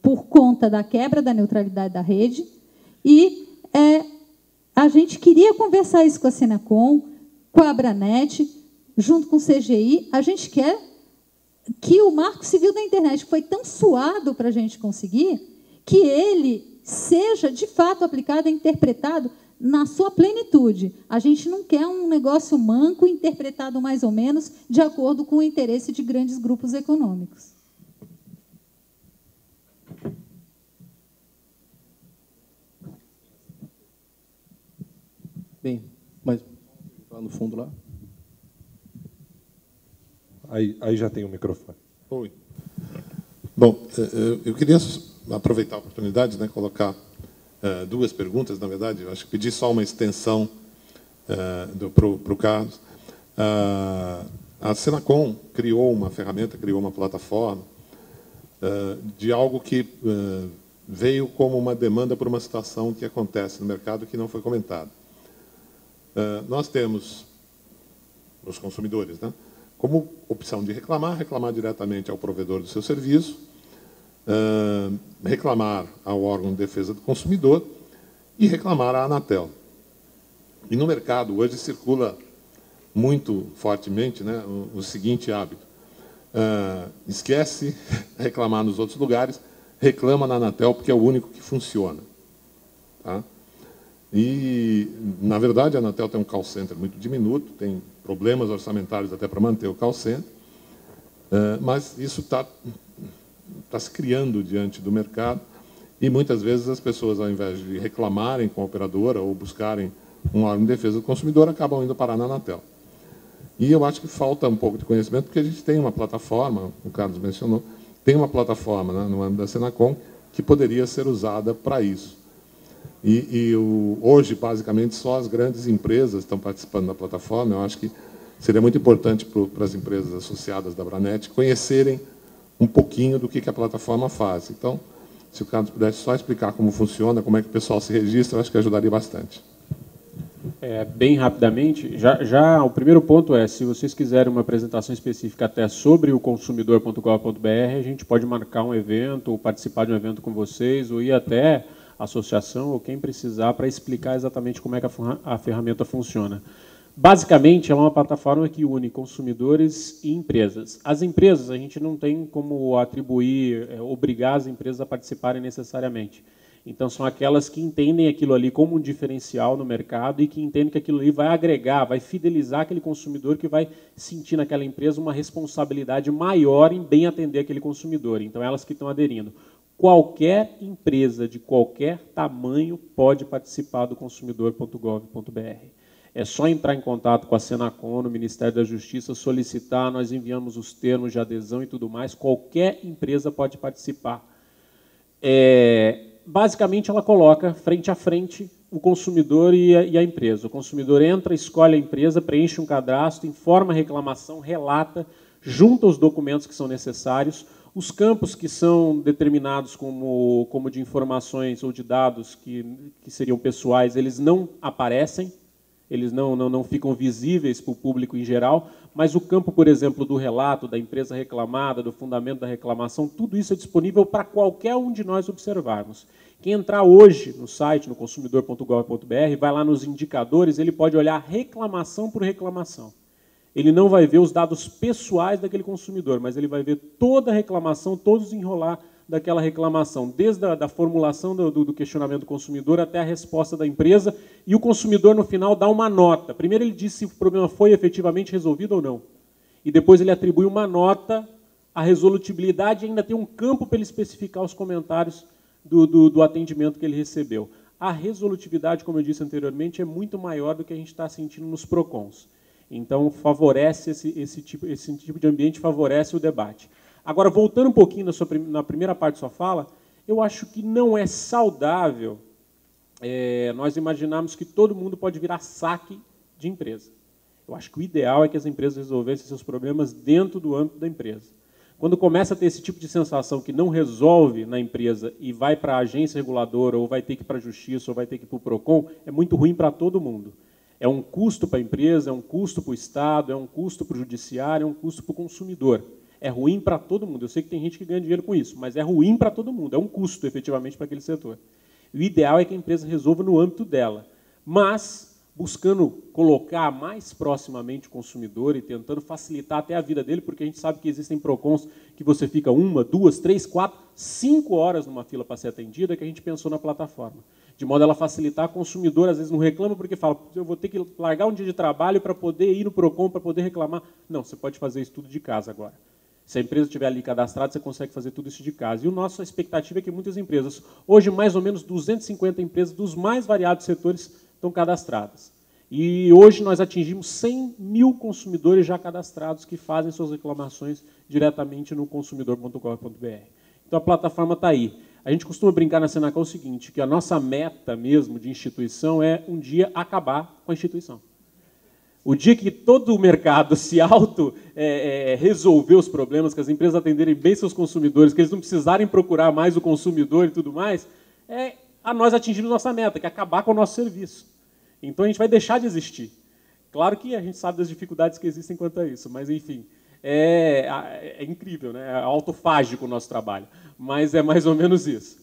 por conta da quebra da neutralidade da rede, e a gente queria conversar isso com a Senacom, com a Abranet, junto com o CGI. A gente quer que o Marco Civil da Internet, que foi tão suado para a gente conseguir, que ele seja, de fato, aplicado e interpretado na sua plenitude. A gente não quer um negócio manco, interpretado mais ou menos de acordo com o interesse de grandes grupos econômicos. Bem, mas lá no fundo lá. Aí já tem o microfone. Oi. Bom, eu queria aproveitar a oportunidade, né, colocar duas perguntas, na verdade. Eu acho que pedi só uma extensão para o Carlos. A Senacom criou uma ferramenta, criou uma plataforma de algo que veio como uma demanda por uma situação que acontece no mercado que não foi comentada. Nós temos os consumidores, né, como opção de reclamar diretamente ao provedor do seu serviço, reclamar ao órgão de defesa do consumidor e reclamar à Anatel. E no mercado hoje circula muito fortemente, né, o seguinte hábito: esquece reclamar nos outros lugares, reclama na Anatel porque é o único que funciona. Tá? E, na verdade, a Anatel tem um call center muito diminuto, tem problemas orçamentários até para manter o call center, mas isso está se criando diante do mercado, e muitas vezes as pessoas, ao invés de reclamarem com a operadora ou buscarem um órgão de defesa do consumidor, acabam indo parar na Anatel. E eu acho que falta um pouco de conhecimento, porque a gente tem uma plataforma, o Carlos mencionou, tem uma plataforma, né, no âmbito da Senacom que poderia ser usada para isso. Hoje, basicamente, só as grandes empresas estão participando da plataforma. Eu acho que seria muito importante para as empresas associadas da Abranet conhecerem um pouquinho do que a plataforma faz. Então, se o Carlos pudesse só explicar como funciona, como é que o pessoal se registra, eu acho que ajudaria bastante. Bem rapidamente, o primeiro ponto se vocês quiserem uma apresentação específica até sobre o consumidor.gov.br, a gente pode marcar um evento, ou participar de um evento com vocês, ou ir até a associação, ou quem precisar, para explicar exatamente como é que a ferramenta funciona. Basicamente, ela é uma plataforma que une consumidores e empresas. As empresas, a gente não tem como atribuir, obrigar as empresas a participarem necessariamente. Então, são aquelas que entendem aquilo ali como um diferencial no mercado e que entendem que aquilo ali vai agregar, vai fidelizar aquele consumidor, que vai sentir naquela empresa uma responsabilidade maior em bem atender aquele consumidor. Então, elas que estão aderindo. Qualquer empresa de qualquer tamanho pode participar do consumidor.gov.br. É só entrar em contato com a Senacom, no Ministério da Justiça, solicitar, nós enviamos os termos de adesão e tudo mais, qualquer empresa pode participar. Basicamente, ela coloca frente a frente o consumidor e a empresa. O consumidor entra, escolhe a empresa, preenche um cadastro, informa a reclamação, relata, junta os documentos que são necessários. Os campos que são determinados como de informações ou de dados que seriam pessoais, eles não aparecem, eles não ficam visíveis para o público em geral, mas o campo, por exemplo, do relato, da empresa reclamada, do fundamento da reclamação, tudo isso é disponível para qualquer um de nós observarmos. Quem entrar hoje no site, no consumidor.gov.br, vai lá nos indicadores, ele pode olhar reclamação por reclamação. Ele não vai ver os dados pessoais daquele consumidor, mas ele vai ver toda a reclamação, todo o desenrolar daquela reclamação, desde a formulação do questionamento do consumidor até a resposta da empresa, e o consumidor, no final, dá uma nota. Primeiro ele diz se o problema foi efetivamente resolvido ou não. E depois ele atribui uma nota à resolutibilidade e ainda tem um campo para ele especificar os comentários do atendimento que ele recebeu. A resolutividade, como eu disse anteriormente, é muito maior do que a gente está sentindo nos PROCONs. Então, favorece esse tipo de ambiente, favorece o debate. Agora, voltando um pouquinho na primeira parte da sua fala, eu acho que não é saudável nós imaginarmos que todo mundo pode virar saque de empresa. Eu acho que o ideal é que as empresas resolvessem seus problemas dentro do âmbito da empresa. Quando começa a ter esse tipo de sensação que não resolve na empresa e vai para a agência reguladora, ou vai ter que ir para a justiça, ou vai ter que ir para o PROCON, é muito ruim para todo mundo. É um custo para a empresa, é um custo para o Estado, é um custo para o judiciário, é um custo para o consumidor. É ruim para todo mundo. Eu sei que tem gente que ganha dinheiro com isso, mas é ruim para todo mundo. É um custo, efetivamente, para aquele setor. O ideal é que a empresa resolva no âmbito dela, mas buscando colocar mais proximamente o consumidor e tentando facilitar até a vida dele, porque a gente sabe que existem PROCONs que você fica 1, 2, 3, 4, 5 horas numa fila para ser atendida, que a gente pensou na plataforma. De modo a ela facilitar, o consumidor às vezes não reclama porque fala, eu vou ter que largar um dia de trabalho para poder ir no PROCON, para poder reclamar. Não, você pode fazer isso tudo de casa agora. Se a empresa estiver ali cadastrada, você consegue fazer tudo isso de casa. E a nossa expectativa é que muitas empresas, hoje mais ou menos 250 empresas dos mais variados setores estão cadastradas. E hoje nós atingimos 100 mil consumidores já cadastrados que fazem suas reclamações diretamente no consumidor.gov.br. Então a plataforma está aí. A gente costuma brincar na Senacal o seguinte, que a nossa meta mesmo de instituição é um dia acabar com a instituição. O dia que todo o mercado se resolver os problemas, que as empresas atenderem bem seus consumidores, que eles não precisarem procurar mais o consumidor e tudo mais, nós atingimos nossa meta, que é acabar com o nosso serviço. Então a gente vai deixar de existir. Claro que a gente sabe das dificuldades que existem quanto a isso, mas enfim, é incrível, né? É autofágico o nosso trabalho, mas é mais ou menos isso.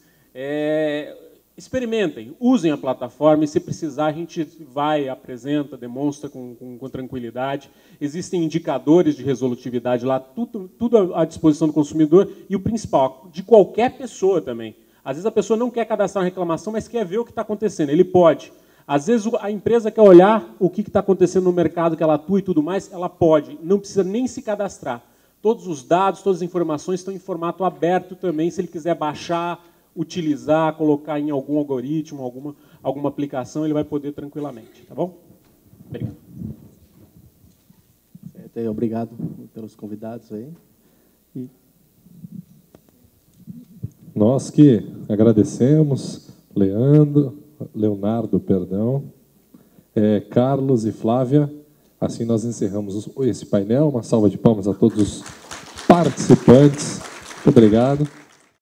Experimentem, usem a plataforma e, se precisar, a gente vai, apresenta, demonstra com tranquilidade. Existem indicadores de resolutividade lá, tudo à disposição do consumidor e, o principal, de qualquer pessoa também. Às vezes a pessoa não quer cadastrar uma reclamação, mas quer ver o que está acontecendo. Ele pode. Às vezes a empresa quer olhar o que está acontecendo no mercado que ela atua e tudo mais, ela pode. Não precisa nem se cadastrar. Todos os dados, todas as informações estão em formato aberto também, se ele quiser baixar, utilizar, colocar em algum algoritmo, alguma aplicação, ele vai poder tranquilamente. Tá bom? Obrigado. Certo, obrigado pelos convidados aí. Nós que agradecemos, Leonardo, Carlos e Flávia. Assim nós encerramos esse painel. Uma salva de palmas a todos os participantes. Muito obrigado.